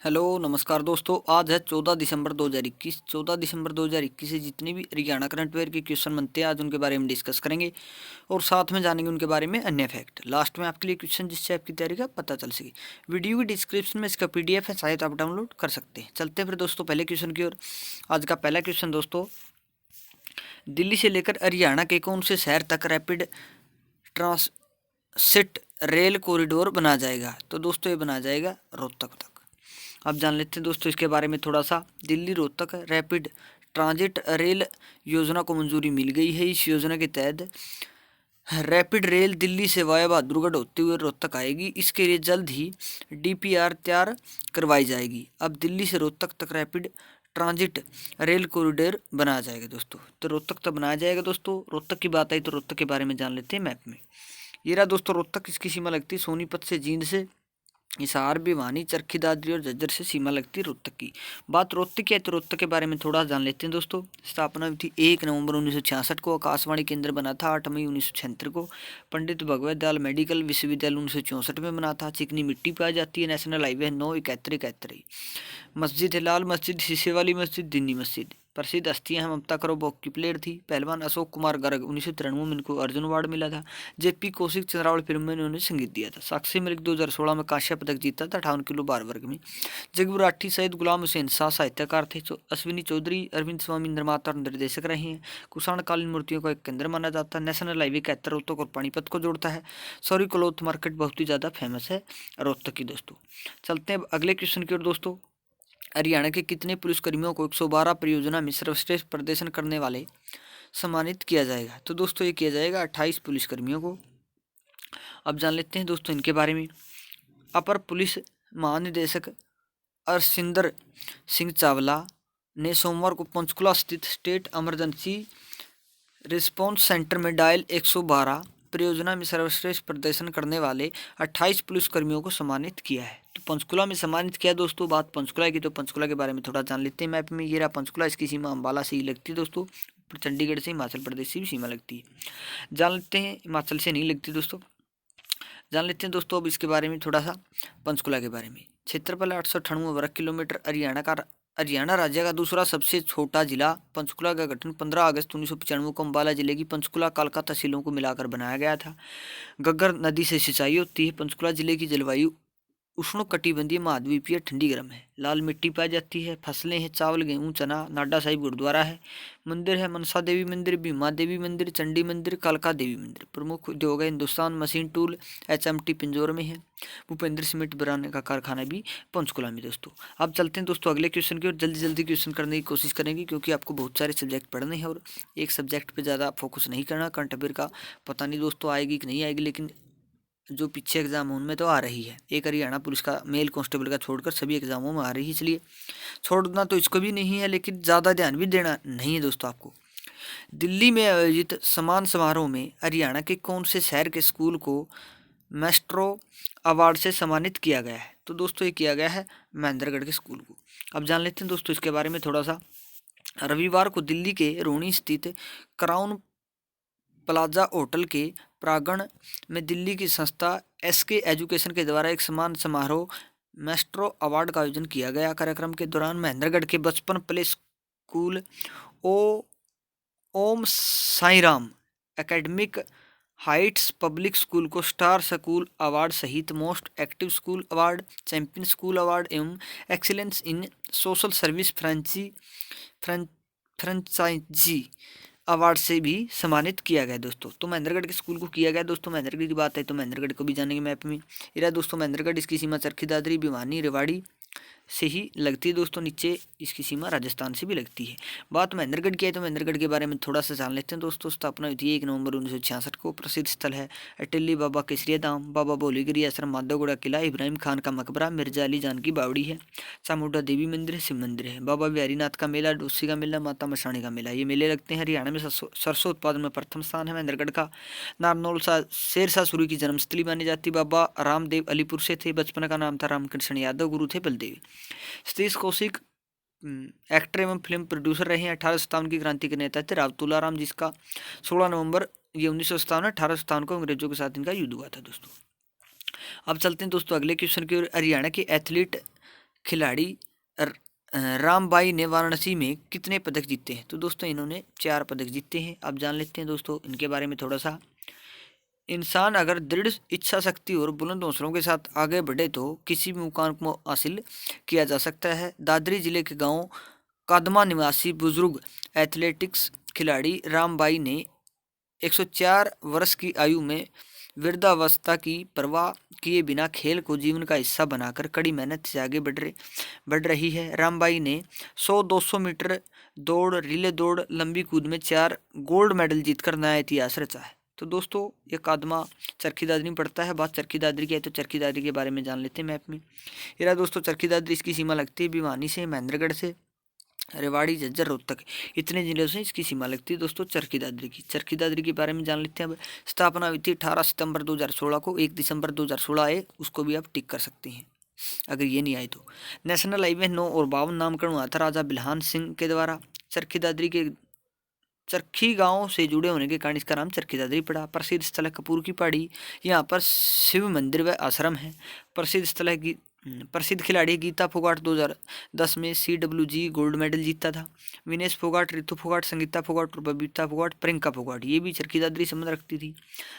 Hello नमस्कार दोस्तों। आज है 14 दिसंबर 2021। 14 दिसंबर 2021 से जितने भी हरियाणा करंट अफेयर के क्वेश्चन बनते हैं आज उनके बारे में डिस्कस करेंगे और साथ में जानेंगे उनके बारे में अन्य फैक्ट। लास्ट में आपके लिए क्वेश्चन जिससे आपकी तैयारी का पता चल सके। वीडियो की डिस्क्रिप्शन में इसका पीडीएफ है, शायद आप डाउनलोड कर सकते हैं। चलते हैं फिर दोस्तों पहले क्वेश्चन की ओर। आज का पहला क्वेश्चन दोस्तों, दिल्ली से लेकर हरियाणा के कौन से शहर तक रैपिड ट्रांसिट रेल कॉरिडोर बना जाएगा? तो दोस्तों ये बना जाएगा रोहतक तक। अब जान लेते हैं दोस्तों इसके बारे में थोड़ा सा। Delhi Rohtak rapid transit rail योजना को मंजूरी मिल गई है। इस योजना के तहत रैपिड रेल दिल्ली से वाया बहादुरगढ़ होते हुए रोहतक आएगी। इसके लिए जल्द ही डीपीआर तैयार करवाई जाएगी। अब दिल्ली से रोहतक तक रैपिड ट्रांजिट रेल कॉरिडोर बनाया जाएगा दोस्तों। तो रोहतक तक बनाया जाएगा दोस्तों। रोहतक की बात आई तो रोहतक के बारे में जान लेते हैं मैप में। ये रहा दोस्तों रोहतक। इसकी सीमा लगती है सोनीपत से जींद से हिसार, भिवानी, चरखी दादरी और झज्जर से सीमा लगती है रोहतक की। बात रोहतक की है तो रोहतक के बारे में थोड़ा जान लेते हैं दोस्तों। स्थापना हुई थी 1 नवंबर 1966 को। आकाशवाणी केंद्र बना था 8 मई 1976 को। पंडित भगवत दयाल मेडिकल विश्वविद्यालय 1964 में बना था। चिकनी मिट्टी पाई जाती है। नेशनल हाईवे है 971। मस्जिद है लाल मस्जिद, शीशे वाली मस्जिद, दिन्नी मस्जिद। प्रसिद्ध हस्तियां हैं ममता करोबॉक की प्लेयर थी। पहलवान अशोक कुमार गर्ग 1993 में इनको अर्जुन अवार्ड मिला था। जेपी कौशिक चंद्रावल फिल्म में इन्होंने संगीत दिया था। साक्षी मलिक 2016 में कांस्य पदक जीता था 58 किलो भार वर्ग में। जगबू राठी सैयद गुलाम हुसैन शाह साहित्यकार थे। अश्विनी चौधरी अरविंद स्वामी निर्माता और निर्देशक रहे हैं। कुषाणकालीन मूर्तियों का एक केंद्र माना जाता है। नेशनल हाईवे 71 रोहतक और पानीपत को जोड़ता है। सॉरी क्लॉथ मार्केट बहुत ही ज़्यादा फेमस है रोहतक की दोस्तों। चलते हैं अब अगले क्वेश्चन की ओर दोस्तों। हरियाणा के कितने पुलिसकर्मियों को 112 परियोजना में सर्वश्रेष्ठ प्रदर्शन करने वाले सम्मानित किया जाएगा? तो दोस्तों ये किया जाएगा 28 पुलिसकर्मियों को। अब जान लेते हैं दोस्तों इनके बारे में। अपर पुलिस महानिदेशक अरशिंदर सिंह चावला ने सोमवार को पंचकुला स्थित स्टेट इमरजेंसी रिस्पांस सेंटर में डायल 112 परियोजना में सर्वश्रेष्ठ प्रदर्शन करने वाले 28 पुलिसकर्मियों को सम्मानित किया है। तो पंचकुला में सम्मानित किया दोस्तों। बात पंचकुला की तो पंचकुला के बारे में थोड़ा जान लेते हैं मैप में। ये रहा पंचकुला। इसकी सीमा अम्बाला से ही लगती है दोस्तों। चंडीगढ़ से हिमाचल प्रदेश से भी सीमा लगती है। जान लेते हैं हिमाचल से नहीं लगती दोस्तों। जान लेते हैं दोस्तों अब इसके बारे में थोड़ा सा पंचकुला के बारे में। क्षेत्रफल 898 वर्ग किलोमीटर। हरियाणा राज्य का दूसरा सबसे छोटा जिला। पंचकुला का गठन 15 अगस्त 1995 को अम्बाला जिले की पंचकुला कालका तहसीलों को मिलाकर बनाया गया था। घग्गर नदी से सिंचाई होती है। पंचकुला जिले की जलवायु उष्णकटिबंधीय महाद्वीपीय ठंडी गर्म है। लाल मिट्टी पाई जाती है। फसलें हैं चावल, गेहूं, चना। नाडा साहिब गुरुद्वारा है। मंदिर है मनसा देवी मंदिर, भीमा देवी मंदिर, चंडी मंदिर, कालका देवी मंदिर। प्रमुख उद्योग है Hindustan machine tool, HMT Pinjore में है। भूपेंद्र सीमेंट बनाने का कारखाना भी पंचकुला में दोस्तों। अब चलते हैं दोस्तों अगले क्वेश्चन की ओर। जल्दी जल्दी क्वेश्चन करने की कोशिश करेंगे क्योंकि आपको बहुत सारे सब्जेक्ट पढ़ने हैं और एक सब्जेक्ट पे ज़्यादा फोकस नहीं करना। करंट अफेयर का पता नहीं दोस्तों आएगी कि नहीं आएगी, लेकिन जो पीछे एग्जाम उनमें तो आ रही है। एक हरियाणा पुलिस का मेल कांस्टेबल का छोड़कर सभी एग्जामों में आ रही है, इसलिए छोड़ना तो इसको भी नहीं है, लेकिन ज़्यादा ध्यान भी देना नहीं है दोस्तों आपको। दिल्ली में आयोजित सम्मान समारोह में हरियाणा के कौन से शहर के स्कूल को मेस्ट्रो अवार्ड से सम्मानित किया गया है? तो दोस्तों ये किया गया है महेंद्रगढ़ के स्कूल को। अब जान लेते हैं दोस्तों इसके बारे में थोड़ा सा। रविवार को दिल्ली के रोहिणी स्थित क्राउन प्लाजा होटल के प्रांगण में दिल्ली की संस्था एसके एजुकेशन के द्वारा एक सम्मान समारोह मेस्ट्रो अवार्ड का आयोजन किया गया। कार्यक्रम के दौरान महेंद्रगढ़ के बचपन प्ले स्कूल ओ Om Sairam academic heights public school को स्टार स्कूल अवार्ड सहित most active school award, champion school award एवं excellence in social service franchisee award से भी सम्मानित किया गया दोस्तों। तो महेंद्रगढ़ के स्कूल को किया गया दोस्तों। महेंद्रगढ़ की बात है तो महेंद्रगढ़ को भी जानेंगे मैप में। इरा दोस्तों महेंद्रगढ़, इसकी सीमा चरखी दादरी, भिवानी, रेवाड़ी से ही लगती है दोस्तों। नीचे इसकी सीमा राजस्थान से भी लगती है। बात महेंद्रगढ़ की है तो महेंद्रगढ़ के बारे में थोड़ा सा जान लेते हैं दोस्तों। स्थापना हुई थी 1 नवंबर 1966 को। प्रसिद्ध स्थल है अटेली बाबा केसरिया धाम, बाबा भोलीगिरी आश्रम, माधवगढ़ किला, इब्राहिम खान का मकबरा, मिर्जा अली जान की बावड़ी है, चामुंडा देवी मंदिर है, शिव मंदिर है, बाबा बिहारीनाथ का मेला, डोसी का मेला, माता मसाणी का मेला, ये मेले लगते हैं। हरियाणा में सरसों उत्पादन में प्रथम स्थान है महेंद्रगढ़ का। नारनौल शेरशाह सूरी की जन्मस्थली मानी जाती। बाबा रामदेव अलीपुर से थे। बचपन का नाम था रामकृष्ण यादव, गुरु थे बलदेव। सतीश कौशिक एक्टर एवं फिल्म प्रोड्यूसर रहे हैं। 1857 की क्रांति के नेता थे। राव तुलाराम, जिसका 16 नवंबर ये 1957 1857 को अंग्रेजों के साथ इनका युद्ध हुआ था दोस्तों। अब चलते हैं दोस्तों अगले क्वेश्चन की ओर। हरियाणा के एथलीट खिलाड़ी रामबाई ने वाराणसी में कितने पदक जीते हैं? तो दोस्तों इन्होंने 4 पदक जीते हैं। अब जान लेते हैं दोस्तों इनके बारे में थोड़ा सा। इंसान अगर दृढ़ इच्छा शक्ति और बुलंद हौसलों के साथ आगे बढ़े तो किसी भी मुकाम को हासिल किया जा सकता है। दादरी जिले के गांव कादमा निवासी बुजुर्ग एथलेटिक्स खिलाड़ी रामबाई ने 104 वर्ष की आयु में वृद्धावस्था की परवाह किए बिना खेल को जीवन का हिस्सा बनाकर कड़ी मेहनत से आगे बढ़ रही है। रामबाई ने 100-200 मीटर दौड़, रिले दौड़, लंबी कूद में 4 गोल्ड मेडल जीतकर नया इतिहास रचा है। तो दोस्तों ये कादमा चरखी दादरी में पड़ता है। बात चरखी दादरी की है तो चरखी दादरी के बारे में जान लेते हैं मैप में। ये रहा दोस्तों चरखी दादरी। इसकी सीमा लगती है भिवानी से, महेंद्रगढ़ से, रेवाड़ी, झज्जर, रोहतक, इतने जिलों से इसकी सीमा लगती है दोस्तों चरखी दादरी की। चरखी दादरी के बारे में जान लेते हैं अब। स्थापना हुई थी 18 सितंबर 2016 को। 1 दिसंबर 2016 आए, उसको भी आप टिक कर सकते हैं अगर ये नहीं आए तो। नेशनल हाईवे 9 और 52 नामकरण हुआ था राजा बिल्हान सिंह के द्वारा। चरखी दादरी के चरखी गांव से जुड़े होने के कारण इसका नाम चरखी दादरी पड़ा। प्रसिद्ध स्थल है कपूर की पहाड़ी, यहाँ पर शिव मंदिर व आश्रम है। प्रसिद्ध स्थल है प्रसिद्ध खिलाड़ी गीता फोगाट 2010 में CWG गोल्ड मेडल जीता था। विनेश फोगाट, रितु फोगाट, संगीता फोगाट और बबीता फोगाट, प्रियंका फोगाट ये भी चरखी दादरी संबंध रखती थी।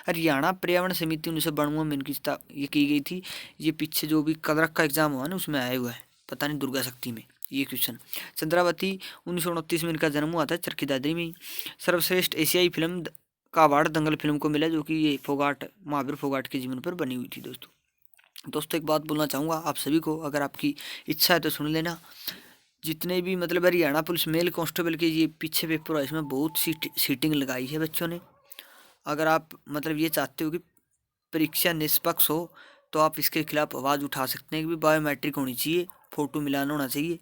हरियाणा पर्यावरण समिति 1992 में इनकी ये की गई थी। ये पीछे जो भी कलरक का एग्जाम हुआ ना उसमें आया हुआ है, पता नहीं दुर्गा शक्ति में ये क्वेश्चन। चंद्रावती 1929 में इनका जन्म हुआ था चरखी दादरी में। सर्वश्रेष्ठ एशियाई फिल्म का अवार्ड दंगल फिल्म को मिला, जो कि ये फोगाट, महावीर फोगाट के जीवन पर बनी हुई थी दोस्तों एक बात बोलना चाहूँगा आप सभी को, अगर आपकी इच्छा है तो सुन लेना। जितने भी मतलब हरियाणा पुलिस मेल कांस्टेबल के ये पीछे पेपर है, इसमें बहुत सी सीटिंग लगाई है बच्चों ने। अगर आप मतलब ये चाहते हो कि परीक्षा निष्पक्ष हो तो आप इसके खिलाफ आवाज़ उठा सकते हैं कि बायोमेट्रिक होनी चाहिए, फ़ोटो मिलाना होना चाहिए।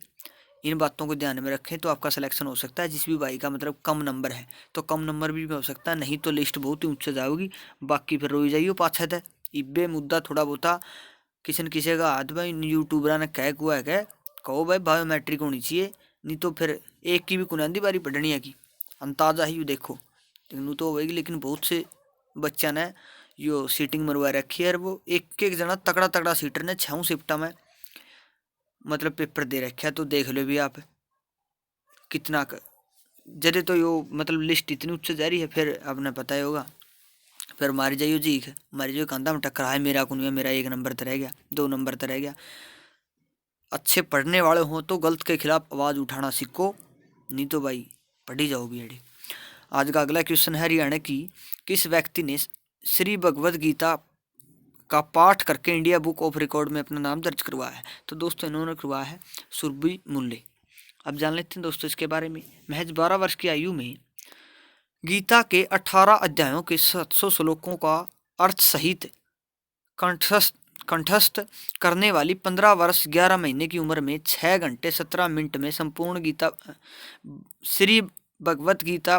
इन बातों को ध्यान में रखें तो आपका सिलेक्शन हो सकता है। जिस भी भाई का मतलब कम नंबर है तो कम नंबर भी हो सकता है, नहीं तो लिस्ट बहुत ही ऊँचा जाओगी। बाकी फिर रोई जाइयो पाछत है इब्बे मुद्दा थोड़ा बहुत किसी न किसी का हाथ भाई यूट्यूबर ने कह हुआ है कहो भाई बायोमेट्रिक होनी चाहिए, नहीं तो फिर एक की भी कुनांदी बारी पढ़नी है कि अंदाजा ही देखो यूँ तो होगी। लेकिन बहुत से बच्चा ने यो सीटिंग मरवा रखी है और वो एक एक जना तगड़ा तगड़ा सीटर ने 6 शिफ्टा में मतलब पेपर दे रखा है। तो देख लो भी आप कितना जरे तो यो मतलब लिस्ट इतनी उच्च जा रही है, फिर आपने पता ही होगा फिर मारी जाइयो जी मारी जाइयो कंधा में टक्कर है मेरा कुनिया, मेरा 1 नंबर तो रह गया, 2 नंबर तो रह गया। अच्छे पढ़ने वाले हों तो गलत के खिलाफ आवाज़ उठाना सीखो, नहीं तो भाई पढ़ी जाओगी अड़ी। आज का अगला क्वेश्चन है हरियाणा की किस व्यक्ति ने श्री भगवद गीता का पाठ करके इंडिया बुक ऑफ रिकॉर्ड में अपना नाम दर्ज करवाया है? तो दोस्तों इन्होंने करवाया है सुरभि मूल्य। अब जान लेते हैं दोस्तों इसके बारे में। महज 12 वर्ष की आयु में गीता के 18 अध्यायों के 700 श्लोकों का अर्थ सहित कंठस्थ करने वाली 15 वर्ष 11 महीने की उम्र में 6 घंटे 17 मिनट में संपूर्ण गीता श्री भगवत गीता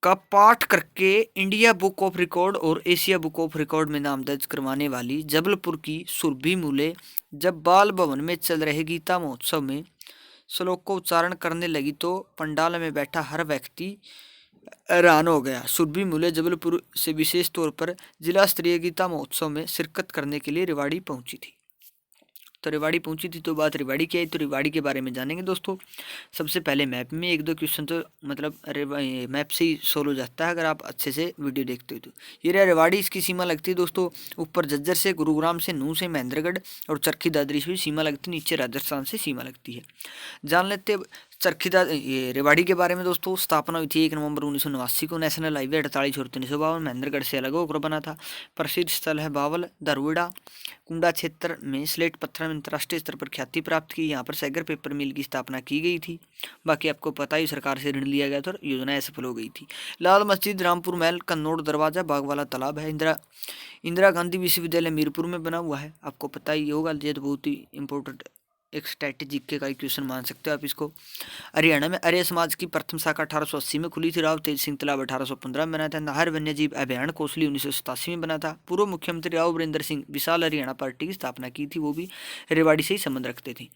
पाठ करके इंडिया बुक ऑफ रिकॉर्ड और एशिया बुक ऑफ रिकॉर्ड में नाम दर्ज करवाने वाली जबलपुर की सुरभि मूले जब बाल भवन में चल रहे गीता महोत्सव में श्लोक को उच्चारण करने लगी तो पंडाल में बैठा हर व्यक्ति हैरान हो गया। सुरभि मूले जबलपुर से विशेष तौर पर जिला स्तरीय गीता महोत्सव में शिरकत करने के लिए रेवाड़ी पहुंची थी। तो रेवाड़ी पहुंची थी तो बात रेवाड़ी की आई, तो रेवाड़ी के बारे में जानेंगे दोस्तों। सबसे पहले मैप में 1-2 क्वेश्चन तो मतलब मैप से ही सोल्व हो जाता है अगर आप अच्छे से वीडियो देखते हो तो। ये रहा रेवाड़ी, इसकी सीमा लगती है दोस्तों ऊपर झज्जर से, गुरुग्राम से, नूह से, महेंद्रगढ़ और चरखी दादरी से भी सीमा लगती है, नीचे राजस्थान से सीमा लगती है। जान लेते ये रेवाड़ी के बारे में दोस्तों। स्थापना हुई थी 1 नवंबर 1989 को। नेशनल हाईवे 48 और 352 महेंद्रगढ़ से अलग होकर बना था। प्रसिद्ध स्थल है बावल, दरवड़ा, कुंडा क्षेत्र में स्लेट पत्थर में अंतर्राष्ट्रीय स्तर पर ख्याति प्राप्त की। यहाँ पर सैगर पेपर मिल की स्थापना की गई थी। बाकी आपको पता ही सरकार से ऋण लिया गया था और योजना सफल हो गई थी। लाल मस्जिद, रामपुर महल, कन्नौड़ दरवाजा, बागवाला तालाब है। इंदिरा गांधी विश्वविद्यालय मीरपुर में बना हुआ है, आपको पता ही होगा। ये तो बहुत ही इंपॉर्टेंट एक स्ट्रैटेजिक के का क्वेश्चन मान सकते हो आप इसको। हरियाणा में आर्य समाज की प्रथम शाखा 1880 में खुली थी। राव तेज सिंह तालाब 1815 में बना था। नाहर वन्यजीव अभ्यारण्य कोसली 1987 में बना था। पूर्व मुख्यमंत्री राव वीरेंद्र सिंह विशाल हरियाणा पार्टी की स्थापना की थी, वो भी रेवाड़ी से ही संबंध रखते थे।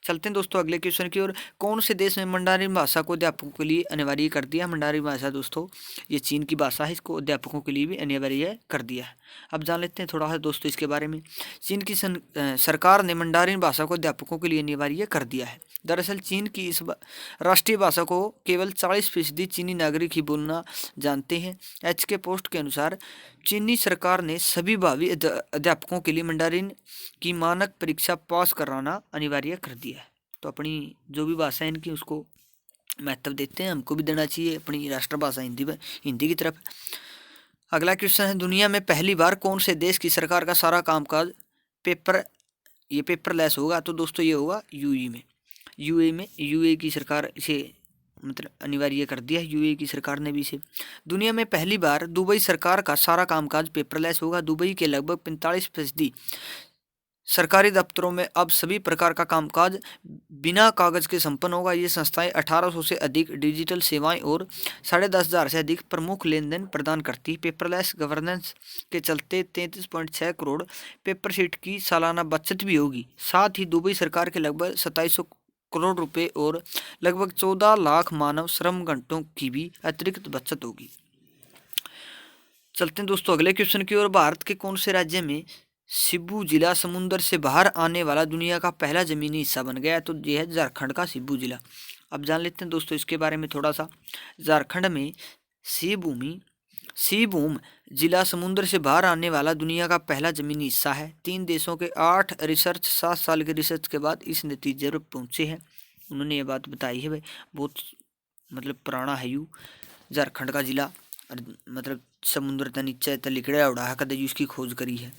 चलते हैं दोस्तों अगले क्वेश्चन की ओर। कौन से देश में मंडारी भाषा को अध्यापकों के लिए अनिवार्य कर दिया? मंडारी भाषा दोस्तों ये चीन की भाषा है, इसको अध्यापकों के लिए भी अनिवार्य कर दिया है। अब जान लेते हैं थोड़ा सा दोस्तों इसके बारे में। चीन की सरकार ने मंडारिन भाषा को अध्यापकों के लिए अनिवार्य कर दिया है। दरअसल चीन की इस राष्ट्रीय भाषा को केवल 40% चीनी नागरिक ही बोलना जानते हैं। HK पोस्ट के अनुसार चीनी सरकार ने सभी भावी अध्यापकों के लिए मंडारिन की मानक परीक्षा पास कराना अनिवार्य कर दिया है। तो अपनी जो भी भाषा है इनकी उसको महत्व देते हैं, हमको भी देना चाहिए अपनी राष्ट्रभाषा हिंदी की तरफ। अगला क्वेश्चन है, दुनिया में पहली बार कौन से देश की सरकार का सारा कामकाज पेपरलेस होगा? तो दोस्तों ये होगा यूएई की सरकार इसे मतलब अनिवार्य कर दिया है। यूएई की सरकार ने भी इसे। दुनिया में पहली बार दुबई सरकार का सारा कामकाज पेपरलेस होगा। दुबई के लगभग 45% सरकारी दफ्तरों में अब सभी प्रकार का कामकाज बिना कागज के संपन्न होगा। ये संस्थाएं 1800 से अधिक डिजिटल सेवाएं और 10,500 से अधिक प्रमुख लेन देन प्रदान करती है। पेपरलेस गवर्नेंस के चलते 33.6 करोड़ पेपर शीट की सालाना बचत भी होगी। साथ ही दुबई सरकार के लगभग 2700 करोड़ रुपए और लगभग 14 लाख मानव श्रम घंटों की भी अतिरिक्त बचत होगी। चलते हैं दोस्तों अगले क्वेश्चन की ओर। भारत के कौन से राज्य में सिब्बू जिला समुंदर से बाहर आने वाला दुनिया का पहला जमीनी हिस्सा बन गया है? तो यह है झारखंड का सिब्बू जिला। अब जान लेते हैं दोस्तों इसके बारे में थोड़ा सा। झारखंड में सिबूम जिला समुद्र से बाहर आने वाला दुनिया का पहला जमीनी हिस्सा है। 3 देशों के 8 रिसर्च 7 साल के रिसर्च के बाद इस नतीजे पर पहुंचे हैं। उन्होंने ये बात बताई है भाई, बहुत मतलब पुराना है यू झारखंड का जिला, मतलब समुद्र त नीचे त लिखड़ा उड़ा है कदे उसकी खोज करी है।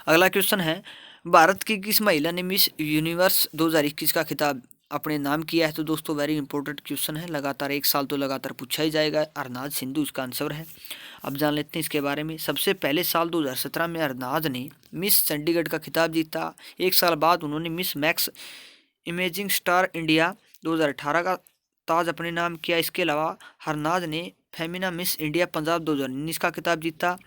अगला क्वेश्चन है, भारत की किस महिला ने मिस यूनिवर्स 2021 का खिताब अपने नाम किया है? तो दोस्तों वेरी इंपॉर्टेंट क्वेश्चन है, लगातार एक साल तो लगातार पूछा ही जाएगा। अरनाज सिंधु इसका आंसर है। अब जान लेते हैं इसके बारे में। सबसे पहले साल 2017 में अरनाज ने मिस चंडीगढ़ का खिताब जीता। एक साल बाद उन्होंने miss max imaging star India 2018 का ताज अपने नाम किया। इसके अलावा हरनाज ने फेमिना मिस इंडिया पंजाब 2019 का खिताब जीता।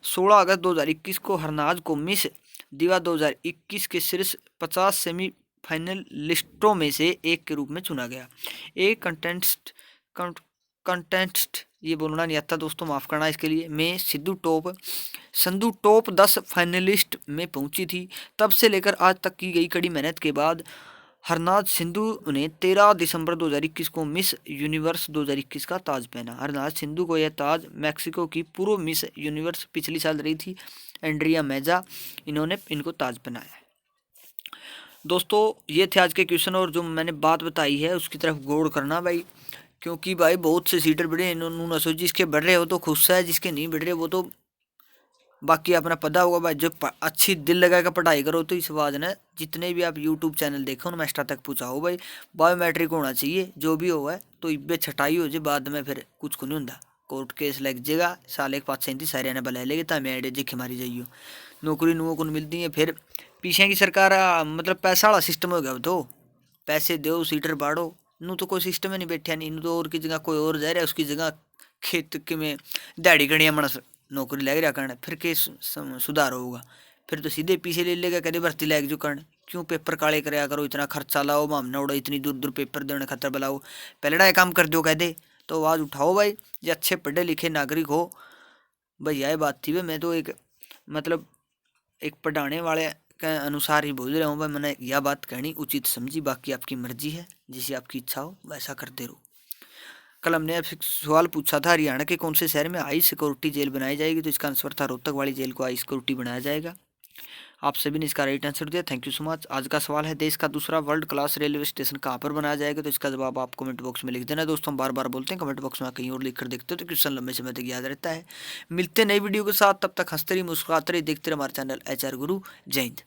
16 अगस्त 2021 को हरनाज को मिस दीवा 2021 के शीर्ष 50 सेमीफाइनलिस्टों में से एक के रूप में चुना गया। एक कंटेस्ट ये बोलना नहीं आता दोस्तों, माफ़ करना इसके लिए। में संधू टॉप 10 फाइनलिस्ट में पहुंची थी। तब से लेकर आज तक की गई कड़ी मेहनत के बाद हरनाज सिंधु ने 13 दिसंबर 2021 को मिस यूनिवर्स 2021 का ताज पहना। हरनाज सिंधु को यह ताज मैक्सिको की पूर्व मिस यूनिवर्स पिछली साल रही थी एंड्रिया मेजा, इन्होंने इनको ताज पहनाया है। दोस्तों ये थे आज के क्वेश्चन, और जो मैंने बात बताई है उसकी तरफ गौर करना भाई, क्योंकि भाई बहुत से सीटर बढ़े इन्होंने सोची जिसके बढ़ रहे हो तो खुश है, जिसके नहीं बढ़ रहे वो तो बाकी अपना पता होगा भाई। जो अच्छी दिल लगा कर पढ़ाई करो तो इस बात ने जितने भी आप यूट्यूब चैनल देखो उनमें एक्स्ट्रा तक पूछाओ भाई, बायोमेट्रिक होना चाहिए जो भी हो है, तो इब्बे छटाई हो जाए बाद में फिर कुछ को नहीं होता, कोर्ट केस लग जाएगा, साल एक 537 सारे ने बुला लेगे ताकि आइडिया जिखे मारी जाइयो, नौकरी नुओं को मिलती है। फिर पीछे की सरकार मतलब पैसा वाला सिस्टम हो गया, तो पैसे दो सीटर बाढ़ो नू तो कोई सिस्टम ही नहीं बैठा नहीं, तो और की जगह कोई और जा रहा है, उसकी जगह खेत के में दिहाड़ी गणिया मनस नौकरी लग रहा करना, फिर के सुधार होगा? फिर तो सीधे पीछे ले लेगा, कदे भर्ती लग जो करना, क्यों पेपर काले कराया करो, इतना खर्चा लाओ, मामना उड़ो, इतनी दूर दूर पेपर देने खतर बुलाओ, पहले काम कर दो कह दे, तो आवाज़ उठाओ भाई, ये अच्छे पढ़े लिखे नागरिक हो भाई। यह बात थी भाई, मैं तो एक मतलब एक पढ़ाने वाले के अनुसार ही बोल रहा हूँ भाई, मैंने यह बात कहनी उचित समझी, बाकी आपकी मर्जी है, जिसे आपकी इच्छा हो वैसा करते रहो। कल हमने आपसे सवाल पूछा था, हरियाणा के कौन से शहर में हाई सिक्योरिटी जेल बनाई जाएगी? तो इसका आंसर था रोहतक वाली जेल को हाई सिक्योरिटी बनाया जाएगा। आप सभी ने इसका राइट आंसर दिया, थैंक यू सो मच। आज का सवाल है, देश का दूसरा वर्ल्ड क्लास रेलवे स्टेशन कहाँ पर बनाया जाएगा? तो इसका जवाब आप कमेंट बॉक्स में लिख देना। दोस्तों हम बार बार बोलते हैं कमेंट बॉक्स में कहीं और लिख कर देखते हो तो क्वेश्चन लंबे समय तक याद रहता है। मिलते नई वीडियो के साथ, तब तक हंसते रहिए मुस्कुराते रहिए, देखते रहिए हमारा चैनल HR गुरु। जय हिंद।